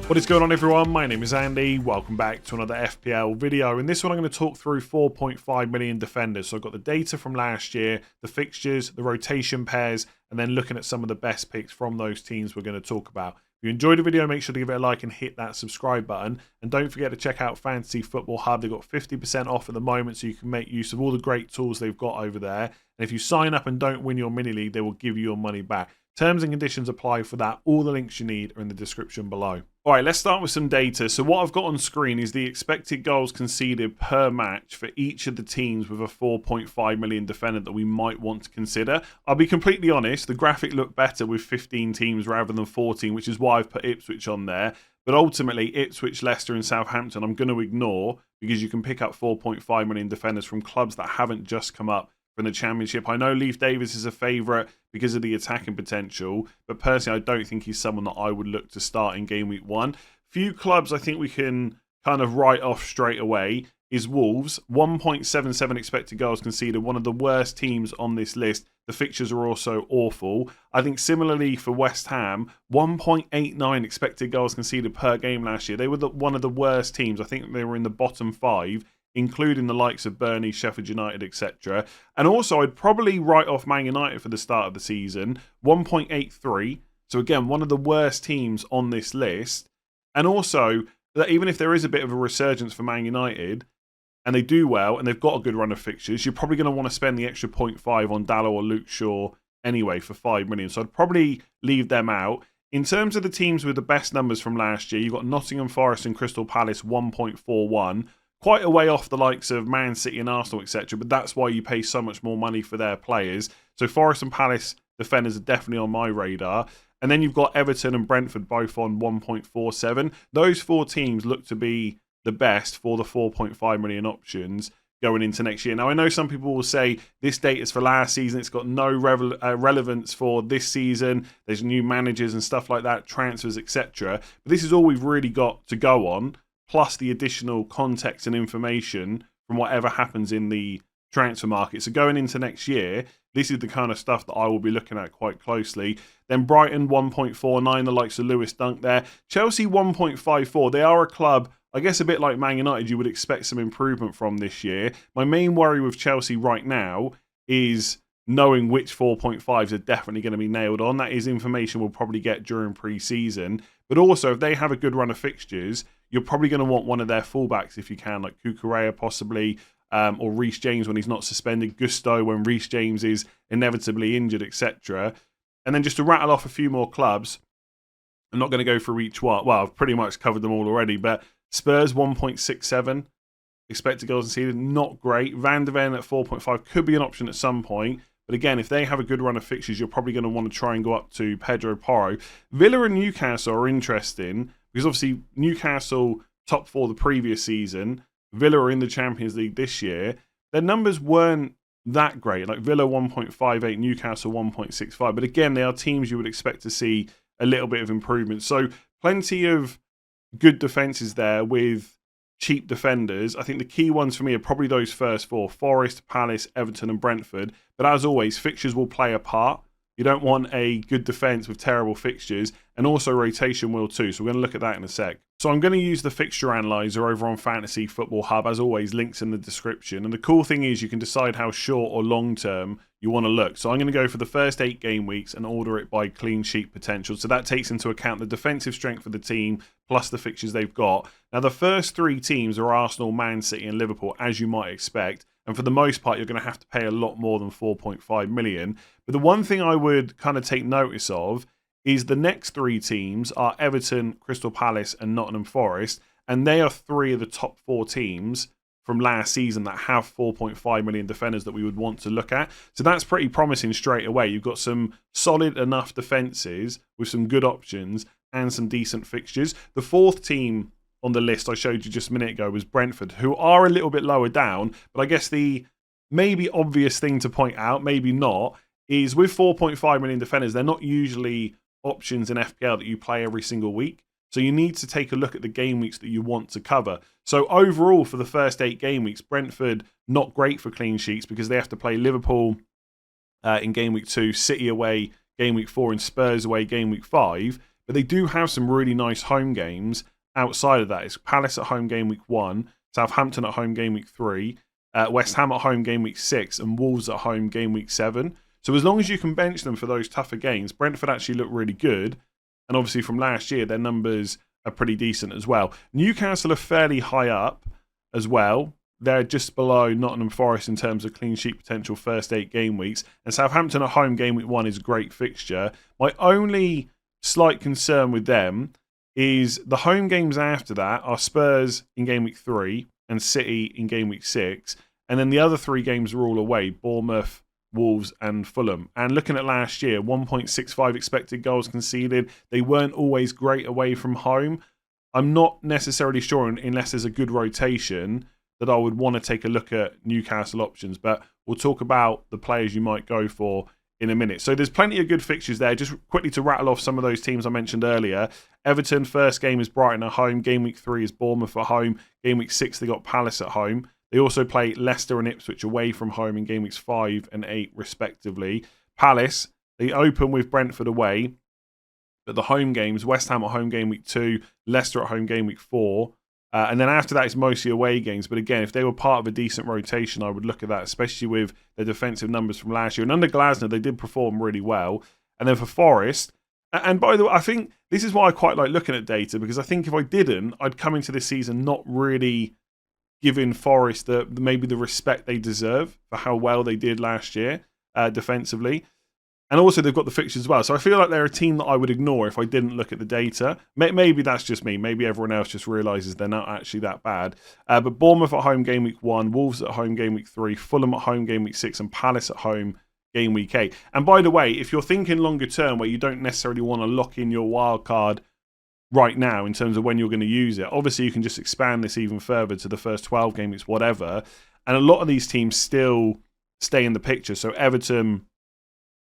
What is going on, everyone? My name is Andy. Welcome back to another FPL video. In this one, I'm going to talk through 4.5 million defenders. So I've got the data from last year, the fixtures, the rotation pairs, and then looking at some of the best picks from those teams we're going to talk about. If you enjoyed the video, make sure to give it a like and hit that subscribe button. And don't forget to check out Fantasy Football Hub. They've got 50% off at the moment, so you can make use of all the great tools they've got over there. And if you sign up and don't win your mini league, they will give you your money back. Terms and conditions apply for that. All the links you need are in the description below. All right, let's start with some data. So what I've got on screen is the expected goals conceded per match for each of the teams with a 4.5 million defender that we might want to consider. I'll be completely honest, the graphic looked better with 15 teams rather than 14, which is why I've put Ipswich on there. But ultimately, Ipswich, Leicester and Southampton, I'm going to ignore because you can pick up 4.5 million defenders from clubs that haven't just come up from the Championship. I know Leif Davis is a favourite because of the attacking potential, but personally I don't think he's someone that I would look to start in game week 1. Few clubs I think we can kind of write off straight away is Wolves, 1.77 expected goals conceded, one of the worst teams on this list. The fixtures are also awful. I think similarly for West Ham, 1.89 expected goals conceded per game last year. They were one of the worst teams. I think they were in the bottom 5, including the likes of Burnley, Sheffield United, etc. And also, I'd probably write off Man United for the start of the season, 1.83. So again, one of the worst teams on this list. And also, that even if there is a bit of a resurgence for Man United, and they do well, and they've got a good run of fixtures, you're probably going to want to spend the extra 0.5 on Dalot or Luke Shaw anyway for 5 million. So I'd probably leave them out. In terms of the teams with the best numbers from last year, you've got Nottingham Forest and Crystal Palace, 1.41. Quite a way off the likes of Man City and Arsenal, etc. But that's why you pay so much more money for their players. So Forest and Palace defenders are definitely on my radar. And then you've got Everton and Brentford both on 1.47. Those 4 teams look to be the best for the 4.5 million options going into next year. Now, I know some people will say this data is for last season. It's got no relevance for this season. There's new managers and stuff like that, transfers, etc. But this is all we've really got to go on, plus the additional context and information from whatever happens in the transfer market. So going into next year, this is the kind of stuff that I will be looking at quite closely. Then Brighton 1.49, the likes of Lewis Dunk there. Chelsea 1.54. They are a club, I guess a bit like Man United, you would expect some improvement from this year. My main worry with Chelsea right now is knowing which 4.5s are definitely going to be nailed on. That is information we'll probably get during pre-season. But also, if they have a good run of fixtures, you're probably going to want one of their fullbacks if you can, like Cucurella possibly, or Reece James when he's not suspended, Gusto when Reece James is inevitably injured, etc. And then just to rattle off a few more clubs, I'm not going to go through each one. Well, I've pretty much covered them all already, but Spurs 1.67 expected goals conceded, not great. Van der Ven at 4.5 could be an option at some point. But again, if they have a good run of fixtures, you're probably going to want to try and go up to Pedro Porro. Villa and Newcastle are interesting because obviously Newcastle top 4 the previous season. Villa are in the Champions League this year. Their numbers weren't that great. Like Villa 1.58, Newcastle 1.65. But again, they are teams you would expect to see a little bit of improvement. So plenty of good defences there with cheap defenders. I think the key ones for me are probably those first 4, Forest, Palace, Everton and Brentford. But as always, fixtures will play a part. You don't want a good defence with terrible fixtures, and also rotation will too. So we're going to look at that in a sec. So I'm going to use the fixture analyzer over on Fantasy Football Hub. As always, links in the description. And the cool thing is you can decide how short or long term you want to look. So I'm going to go for the first 8 game weeks and order it by clean sheet potential. So that takes into account the defensive strength of the team plus the fixtures they've got. Now the first 3 teams are Arsenal, Man City and Liverpool, as you might expect. And for the most part, you're going to have to pay a lot more than 4.5 million. But the one thing I would kind of take notice of is the next 3 teams are Everton, Crystal Palace and Nottingham Forest. And they are 3 of the top 4 teams from last season that have 4.5 million defenders that we would want to look at. So that's pretty promising straight away. You've got some solid enough defences with some good options and some decent fixtures. The 4th team on the list I showed you just a minute ago was Brentford, who are a little bit lower down. But I guess the maybe obvious thing to point out, maybe not, is with 4.5 million defenders, they're not usually options in FPL that you play every single week. So you need to take a look at the game weeks that you want to cover. So overall, for the first 8 game weeks, Brentford, not great for clean sheets because they have to play Liverpool in game week 2, City away game week 4, and Spurs away game week 5. but they do have some really nice home games outside of that. It's Palace at home game week 1, Southampton at home game week 3, West Ham at home game week 6, and Wolves at home game week 7. So as long as you can bench them for those tougher games, Brentford actually look really good. And obviously from last year, their numbers are pretty decent as well. Newcastle are fairly high up as well. They're just below Nottingham Forest in terms of clean sheet potential first 8 game weeks. And Southampton at home game week 1 is a great fixture. My only slight concern with them is the home games after that are Spurs in game week 3 and City in game week 6. And then the other 3 games are all away, Bournemouth, Wolves and Fulham. And looking at last year, 1.65 expected goals conceded. They weren't always great away from home. I'm not necessarily sure, unless there's a good rotation, that I would want to take a look at Newcastle options. But we'll talk about the players you might go for in a minute. So there's plenty of good fixtures there. Just quickly to rattle off some of those teams I mentioned earlier. Everton, first game is Brighton at home. Game week 3 is Bournemouth at home. Game week 6, they got Palace at home. They also play Leicester and Ipswich away from home in game weeks 5 and 8, respectively. Palace, they open with Brentford away. But the home games, West Ham at home game week 2, Leicester at home game week 4. And then after that, it's mostly away games. But again, if they were part of a decent rotation, I would look at that, especially with their defensive numbers from last year. And under Glasner, they did perform really well. And then for Forest, and by the way, I think this is why I quite like looking at data, because I think if I didn't, I'd come into this season not really giving Forest maybe the respect they deserve for how well they did last year defensively. And also they've got the fixtures as well. So I feel like they're a team that I would ignore if I didn't look at the data. Maybe that's just me. Maybe everyone else just realises they're not actually that bad. But Bournemouth at home game week 1, Wolves at home game week 3, Fulham at home game week 6, and Palace at home game week 8. And by the way, if you're thinking longer term where you don't necessarily want to lock in your wild card right now in terms of when you're going to use it, obviously you can just expand this even further to the first 12 games, whatever. And a lot of these teams still stay in the picture. So Everton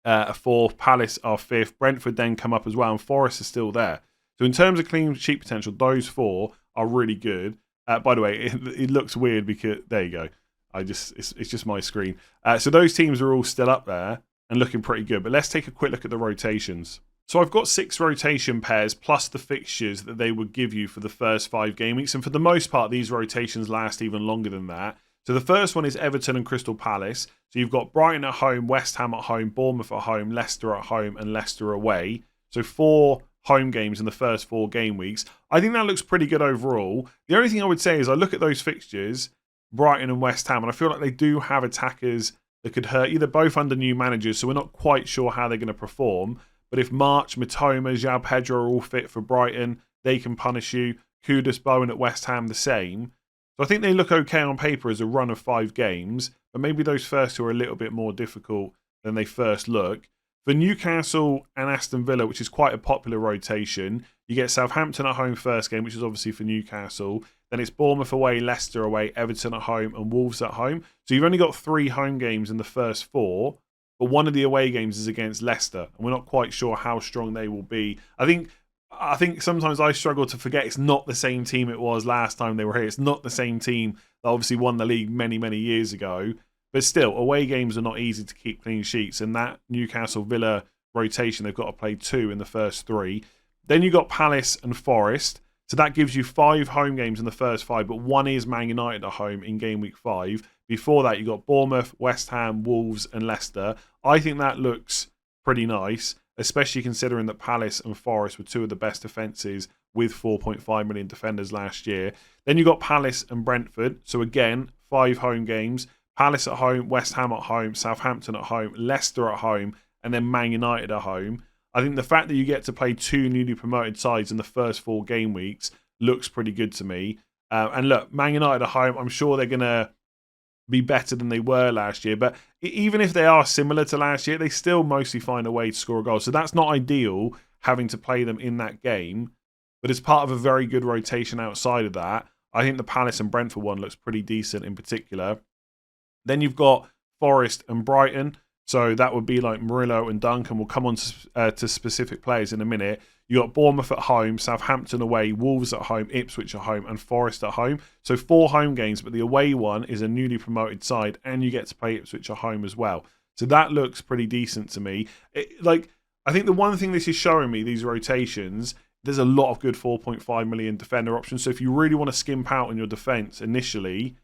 are 4th, Palace are 5th, Brentford then come up as well, and Forest is still there. So in terms of clean sheet potential, those 4 are really good. By the way, it looks weird because there you go. It's just my screen. So those teams are all still up there and looking pretty good. But let's take a quick look at the rotations. So I've got 6 rotation pairs plus the fixtures that they would give you for the first 5 game weeks. And for the most part, these rotations last even longer than that. So the first one is Everton and Crystal Palace. So you've got Brighton at home, West Ham at home, Bournemouth at home, Leicester at home, and Leicester away. So 4 home games in the first 4 game weeks. I think that looks pretty good overall. The only thing I would say is I look at those fixtures, Brighton and West Ham, and I feel like they do have attackers that could hurt you. They're both under new managers, so we're not quite sure how they're going to perform. But if March, Matoma, João Pedro are all fit for Brighton, they can punish you. Kudus, Bowen at West Ham the same. So I think they look okay on paper as a run of 5 games, but maybe those first 2 are a little bit more difficult than they first look. For Newcastle and Aston Villa, which is quite a popular rotation, you get Southampton at home first game, which is obviously for Newcastle. Then it's Bournemouth away, Leicester away, Everton at home, and Wolves at home. So you've only got 3 home games in the first 4, but one of the away games is against Leicester, and we're not quite sure how strong they will be. I think sometimes I struggle to forget it's not the same team it was last time they were here. It's not the same team that obviously won the league many, many years ago. But still, away games are not easy to keep clean sheets. And that Newcastle Villa rotation, they've got to play 2 in the first 3. Then you've got Palace and Forest. So that gives you 5 home games in the first 5, but 1 is Man United at home in game week 5. Before that, you've got Bournemouth, West Ham, Wolves, and Leicester. I think that looks pretty nice, especially considering that Palace and Forest were 2 of the best defences with 4.5 million defenders last year. Then you've got Palace and Brentford. So again, 5 home games. Palace at home, West Ham at home, Southampton at home, Leicester at home, and then Man United at home. I think the fact that you get to play 2 newly promoted sides in the first 4 game weeks looks pretty good to me. And look, Man United at home, I'm sure they're going to be better than they were last year. But even if they are similar to last year, they still mostly find a way to score a goal. So that's not ideal, having to play them in that game. But as part of a very good rotation outside of that, I think the Palace and Brentford one looks pretty decent in particular. Then you've got Forest and Brighton. So that would be like Murillo and Duncan. We'll come on to specific players in a minute. You got Bournemouth at home, Southampton away, Wolves at home, Ipswich at home, and Forest at home. So 4 home games, but the away one is a newly promoted side, and you get to play Ipswich at home as well. So that looks pretty decent to me. I think the one thing this is showing me, these rotations, there's a lot of good 4.5 million defender options. So if you really want to skimp out on your defence initially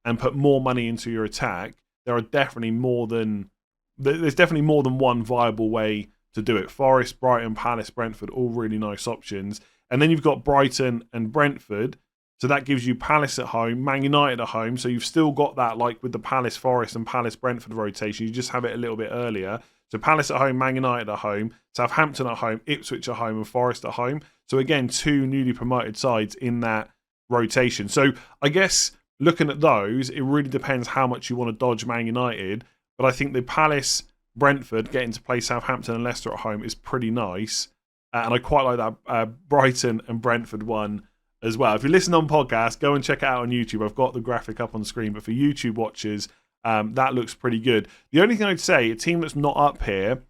and put more money into your attack, there's definitely more than one viable way to do it. Forest, Brighton, Palace, Brentford, all really nice options. And then you've got Brighton and Brentford. So that gives you Palace at home, Man United at home. So you've still got that, like with the Palace Forest and Palace Brentford rotation. You just have it a little bit earlier. So Palace at home, Man United at home, Southampton at home, Ipswich at home, and Forest at home. So again, 2 newly promoted sides in that rotation. So I guess looking at those, it really depends how much you want to dodge Man United. But I think the Palace, Brentford, getting to play Southampton and Leicester at home is pretty nice. And I quite like that Brighton and Brentford one as well. If you listen on podcast, go and check it out on YouTube. I've got the graphic up on the screen. But for YouTube watchers, that looks pretty good. The only thing I'd say, a team that's not up here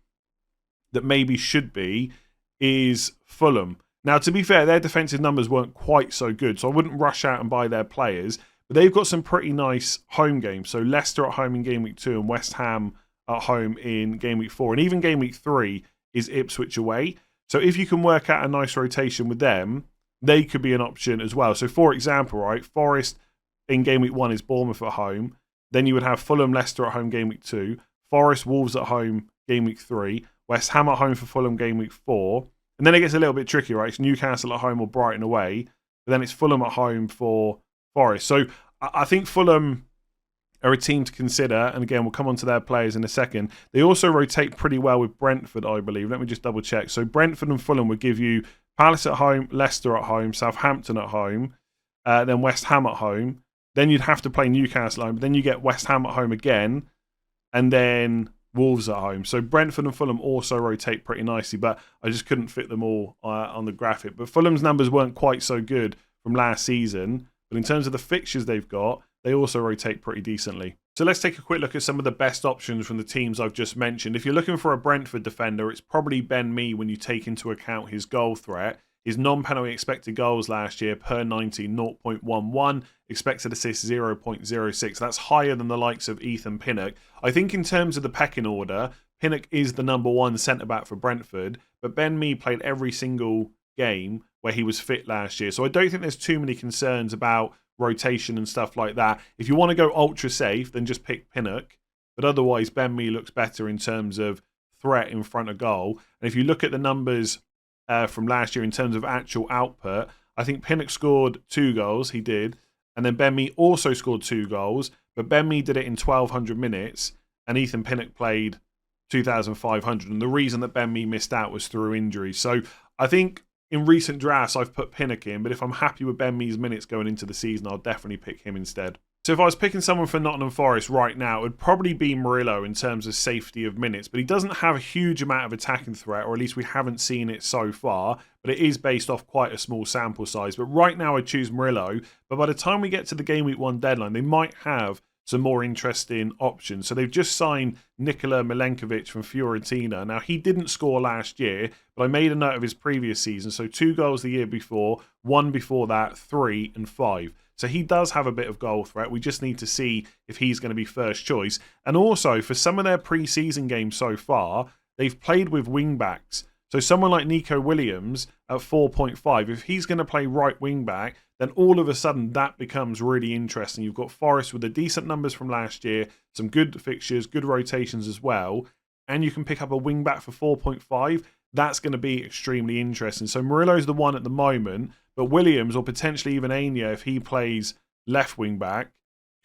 that maybe should be, is Fulham. Now, to be fair, their defensive numbers weren't quite so good, so I wouldn't rush out and buy their players. But they've got some pretty nice home games. So Leicester at home in game week 2 and West Ham at home in game week 4. And even game week 3 is Ipswich away. So if you can work out a nice rotation with them, they could be an option as well. So for example, right, Forest in game week 1 is Bournemouth at home. Then you would have Fulham, Leicester at home game week 2. Forest, Wolves at home game week 3. West Ham at home for Fulham game week 4. And then it gets a little bit tricky, right? It's Newcastle at home or Brighton away. But then it's Fulham at home for Forest. So I think Fulham are a team to consider. And again, we'll come on to their players in a second. They also rotate pretty well with Brentford, I believe. Let me just double check. So Brentford and Fulham would give you Palace at home, Leicester at home, Southampton at home, then West Ham at home. Then you'd have to play Newcastle at home. But then you get West Ham at home again, and then Wolves at home. So Brentford and Fulham also rotate pretty nicely, but I just couldn't fit them all on the graphic. But Fulham's numbers weren't quite so good from last season. But in terms of the fixtures they've got, they also rotate pretty decently. So let's take a quick look at some of the best options from the teams I've just mentioned. If you're looking for a Brentford defender, it's probably Ben Mee when you take into account his goal threat. His non-penalty expected goals last year per 90, 0.11. Expected assists 0.06. That's higher than the likes of Ethan Pinnock. I think in terms of the pecking order, Pinnock is the number 1 centre-back for Brentford, but Ben Mee played every single game where he was fit last year. So I don't think there's too many concerns about rotation and stuff like that. If you want to go ultra safe, then just pick Pinnock. But otherwise, Ben Mee looks better in terms of threat in front of goal. And if you look at the numbers from last year in terms of actual output, I think Pinnock scored 2 goals. He did. And then Ben Mee also scored 2 goals. But Ben Mee did it in 1,200 minutes. And Ethan Pinnock played 2,500. And the reason that Ben Mee missed out was through injury. So I think in recent drafts, I've put Pinnock in. But if I'm happy with Ben Mee's minutes going into the season, I'll definitely pick him instead. So if I was picking someone for Nottingham Forest right now, it would probably be Murillo in terms of safety of minutes. But he doesn't have a huge amount of attacking threat, or at least we haven't seen it so far. But it is based off quite a small sample size. But right now I'd choose Murillo. But by the time we get to the game week 1 deadline, they might have some more interesting options. So they've just signed Nikola Milenkovic from Fiorentina. Now, he didn't score last year, but I made a note of his previous season. So 2 goals the year before, 1 before that, 3 and 5. So he does have a bit of goal threat. We just need to see if he's going to be first choice. And also, for some of their pre-season games so far, they've played with wing-backs. So someone like Nico Williams at 4.5, if he's going to play right wing-back, then all of a sudden that becomes really interesting. You've got Forest with the decent numbers from last year, some good fixtures, good rotations as well, and you can pick up a wing-back for 4.5. That's going to be extremely interesting. So Murillo's the one at the moment, but Williams or potentially even Anya, if he plays left wing back,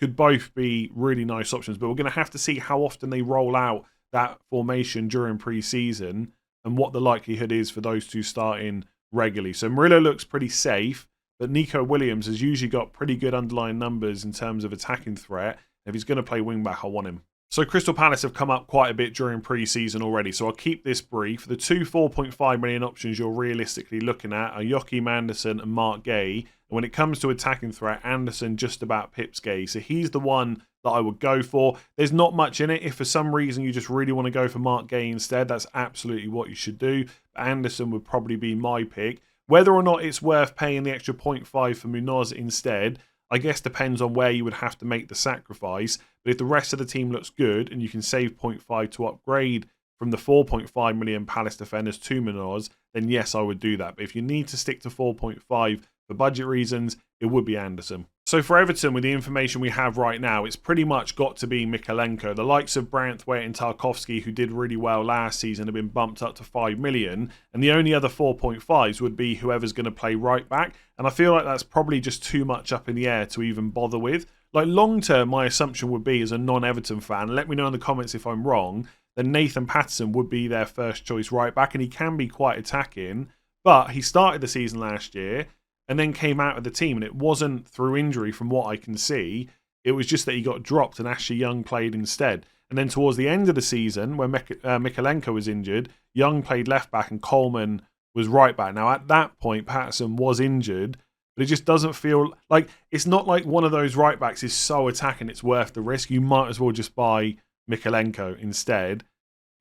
could both be really nice options. But we're going to have to see how often they roll out that formation during pre-season and what the likelihood is for those two starting regularly. So Murillo looks pretty safe, but Nico Williams has usually got pretty good underlying numbers in terms of attacking threat. If he's going to play wing back, I want him. So Crystal Palace have come up quite a bit during pre-season already, so I'll keep this brief. The 2 4.5 million options you're realistically looking at are Joachim Andersen and Mark Gay. And when it comes to attacking threat, Andersen just about pips Gay. So he's the one that I would go for. There's not much in it. If for some reason you just really want to go for Mark Gay instead, that's absolutely what you should do. But Andersen would probably be my pick. Whether or not it's worth paying the extra 0.5 for Munoz instead, I guess depends on where you would have to make the sacrifice. But if the rest of the team looks good and you can save 0.5 to upgrade from the 4.5 million Palace defenders to Munoz, then yes, I would do that. But if you need to stick to 4.5 for budget reasons, it would be Andersen. So for Everton, with the information we have right now, it's pretty much got to be Mykolenko. The likes of Brentford and Tarkowski, who did really well last season, have been bumped up to 5 million. And the only other 4.5s would be whoever's going to play right back. And I feel like that's probably just too much up in the air to even bother with. Like long term, my assumption would be, as a non-Everton fan, let me know in the comments if I'm wrong, then Nathan Patterson would be their first choice right back. And he can be quite attacking. But he started the season last year and then came out of the team, and it wasn't through injury from what I can see. It was just that he got dropped and Ashley Young played instead. And then towards the end of the season, when Mykolenko was injured, Young played left back and Coleman was right back. Now, at that point, Patterson was injured, but it just doesn't feel like, it's not like one of those right backs is so attacking it's worth the risk. You might as well just buy Mykolenko instead,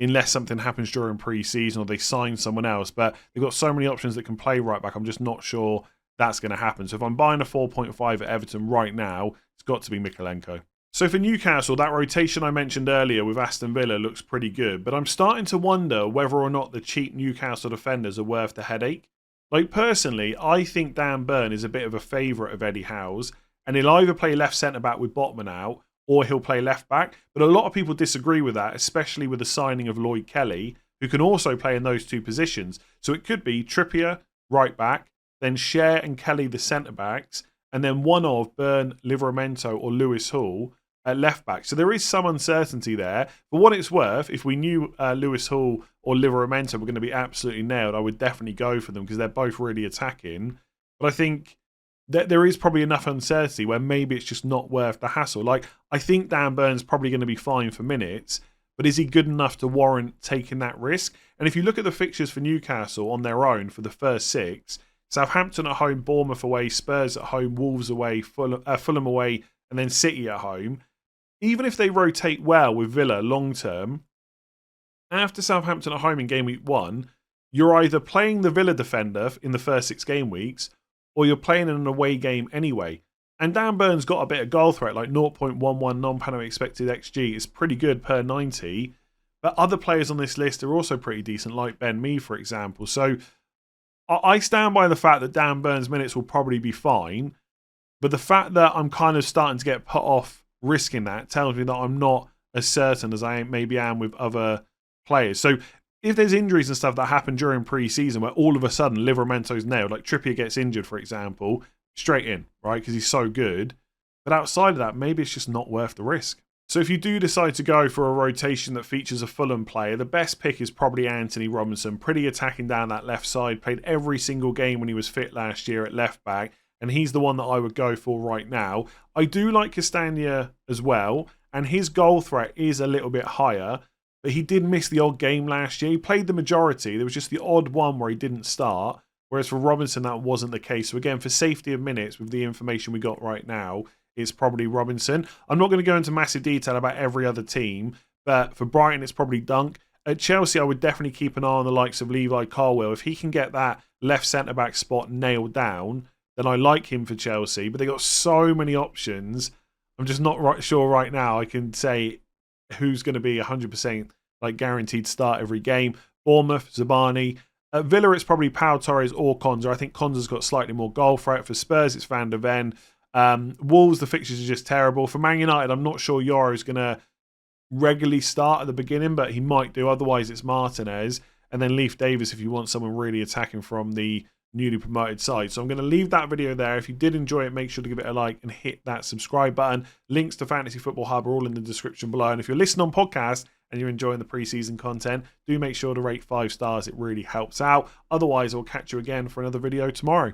unless something happens during pre-season or they sign someone else. But they've got so many options that can play right back, I'm just not sure that's going to happen. So if I'm buying a 4.5 at Everton right now, it's got to be Mykolenko. So for Newcastle, that rotation I mentioned earlier with Aston Villa looks pretty good, but I'm starting to wonder whether or not the cheap Newcastle defenders are worth the headache. Like personally, I think Dan Burn is a bit of a favourite of Eddie Howe's, and he'll either play left centre-back with Botman out, or he'll play left-back. But a lot of people disagree with that, especially with the signing of Lloyd Kelly, who can also play in those two positions. So it could be Trippier, right-back, then Cher and Kelly the centre-backs, and then one of Burn, Livramento or Lewis Hall at left-back. So there is some uncertainty there. For what it's worth, if we knew Lewis Hall or Livramento were going to be absolutely nailed, I would definitely go for them because they're both really attacking. But I think that there is probably enough uncertainty where maybe it's just not worth the hassle. Like, I think Dan Burn's probably going to be fine for minutes, but is he good enough to warrant taking that risk? And if you look at the fixtures for Newcastle on their own for the first 6, Southampton at home, Bournemouth away, Spurs at home, Wolves away, Fulham away, and then City at home. Even if they rotate well with Villa long term, after Southampton at home in game week 1, you're either playing the Villa defender in the first 6 game weeks, or you're playing in an away game anyway. And Dan Burn's got a bit of goal threat, like 0.11 non-penalty expected XG is pretty good per 90. But other players on this list are also pretty decent, like Ben Mee, for example. So I stand by the fact that Dan Burn's minutes will probably be fine. But the fact that I'm kind of starting to get put off risking that tells me that I'm not as certain as I maybe am with other players. So if there's injuries and stuff that happen during pre-season where all of a sudden Livramento's nailed, like Trippier gets injured, for example, straight in, right? Because he's so good. But outside of that, maybe it's just not worth the risk. So if you do decide to go for a rotation that features a Fulham player, the best pick is probably Anthony Robinson. Pretty attacking down that left side. Played every single game when he was fit last year at left back. And he's the one that I would go for right now. I do like Castagna as well. And his goal threat is a little bit higher. But he did miss the odd game last year. He played the majority. There was just the odd one where he didn't start. Whereas for Robinson, that wasn't the case. So again, for safety of minutes, with the information we got right now, it's probably Robinson. I'm not going to go into massive detail about every other team, but for Brighton, it's probably Dunk. At Chelsea, I would definitely keep an eye on the likes of Levi Colwill. If he can get that left centre-back spot nailed down, then I like him for Chelsea. But they got so many options. I'm just not sure right now I can say who's going to be 100% like guaranteed start every game. Bournemouth, Zabani. At Villa, it's probably Pau Torres or Konza. I think Konza's got slightly more goal threat. For Spurs, it's Van der Ven. Wolves, the fixtures are just terrible. For Man United, I'm not sure Yoro's going to regularly start at the beginning, but he might do. Otherwise, it's Martinez. And then Leif Davis if you want someone really attacking from the newly promoted side. So I'm going to leave that video there. If you did enjoy it, make sure to give it a like and hit that subscribe button. Links to Fantasy Football Hub are all in the description below. And if you're listening on podcast and you're enjoying the preseason content, do make sure to rate 5 stars. It really helps out. Otherwise, I'll catch you again for another video tomorrow.